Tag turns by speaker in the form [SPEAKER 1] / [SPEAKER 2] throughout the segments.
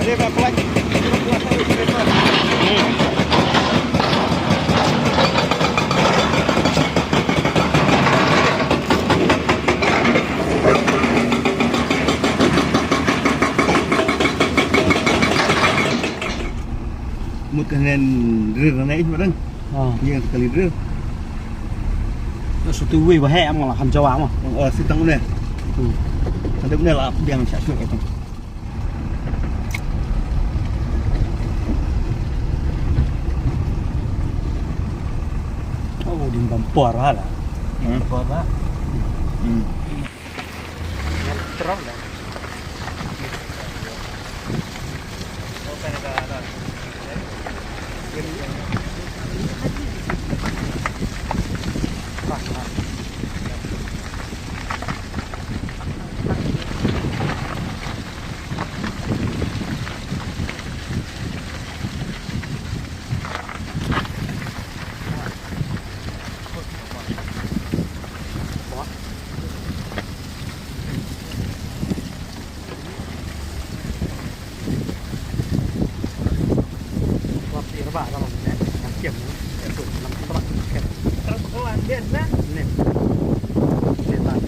[SPEAKER 1] Ada berapa lagi? Một cái nền rừng ở đây mà đừng như cái rừng
[SPEAKER 2] nó số tư vi và hẹ mà là hầm châu Á mà
[SPEAKER 1] xin tăng này tăng này là đang sản xuất cái
[SPEAKER 2] đừng bấm bò ra là bò ra terang dah các bạn làm kiểm để thử làm các bạn kiểm các bạn điện nhé nè hiện tại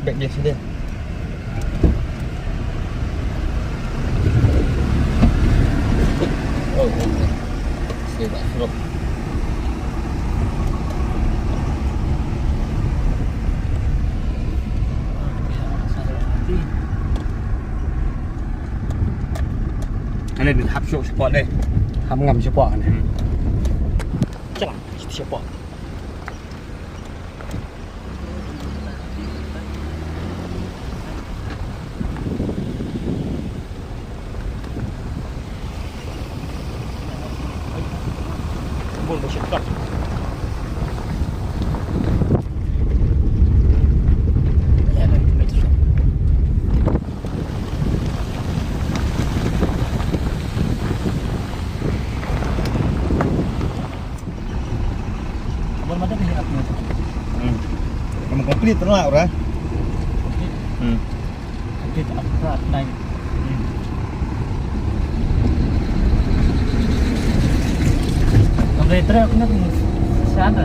[SPEAKER 1] Baik dia sudah. Oh, saya tak suruh. Anh được hấp số sport đây.
[SPEAKER 2] hầm ngầm cho bò này chắc là cho bò buồn một chuyện cọc
[SPEAKER 1] komplit terlalu lah.
[SPEAKER 2] Komplit berat naik. Kalau trek nak sana.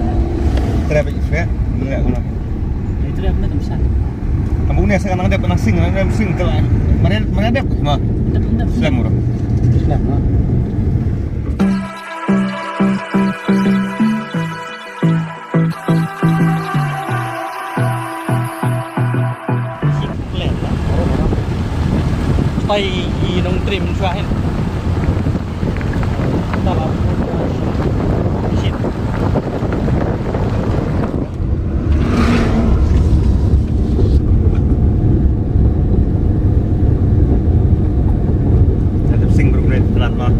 [SPEAKER 1] Trek juga, enggak kalau.
[SPEAKER 2] Trek nak sana.
[SPEAKER 1] Kamu ni sekarang ada penasing, ada sing telah. Mana ada mah? Islam orang.
[SPEAKER 2] Islam. Tay nông trim xoay ta làm shit
[SPEAKER 1] ada sing berumur telat mah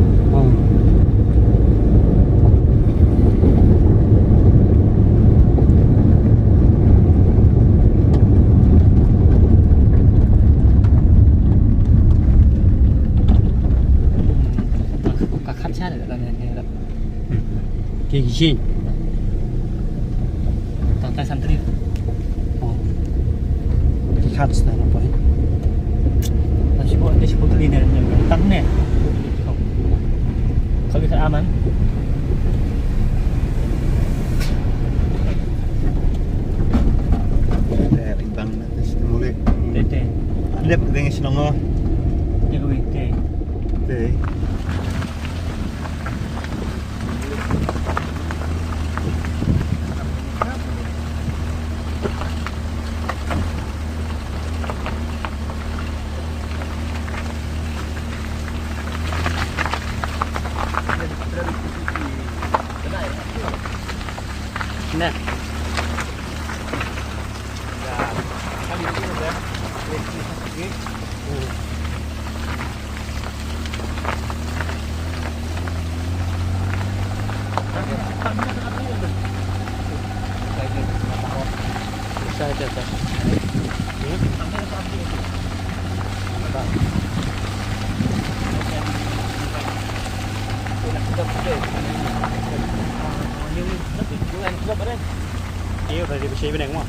[SPEAKER 2] kayak gini tangkai santri oh dikat setelah apa ya masih buat dia sebut ini yang tang nih kalau bisa aman Nah,
[SPEAKER 1] kali ini udah lagi.
[SPEAKER 2] bisa aja kan. Iya, berarti bisa benar mah.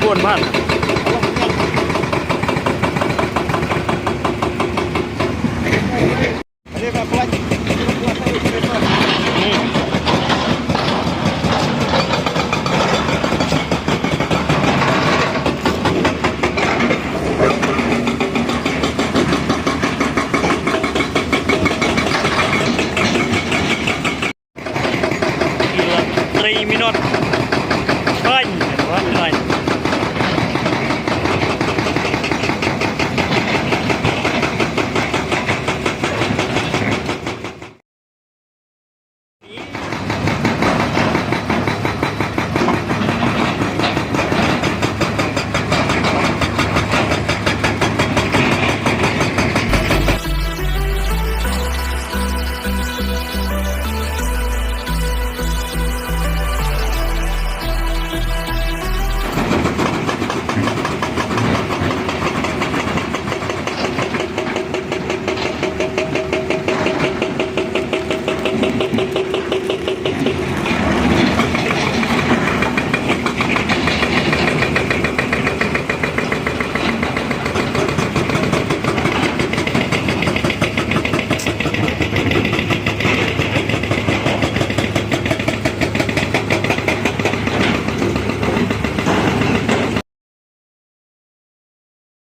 [SPEAKER 2] Buồn bạn.
[SPEAKER 1] Ini Pak pelan.
[SPEAKER 2] Gila, 3 minutes. Fine, 1 line.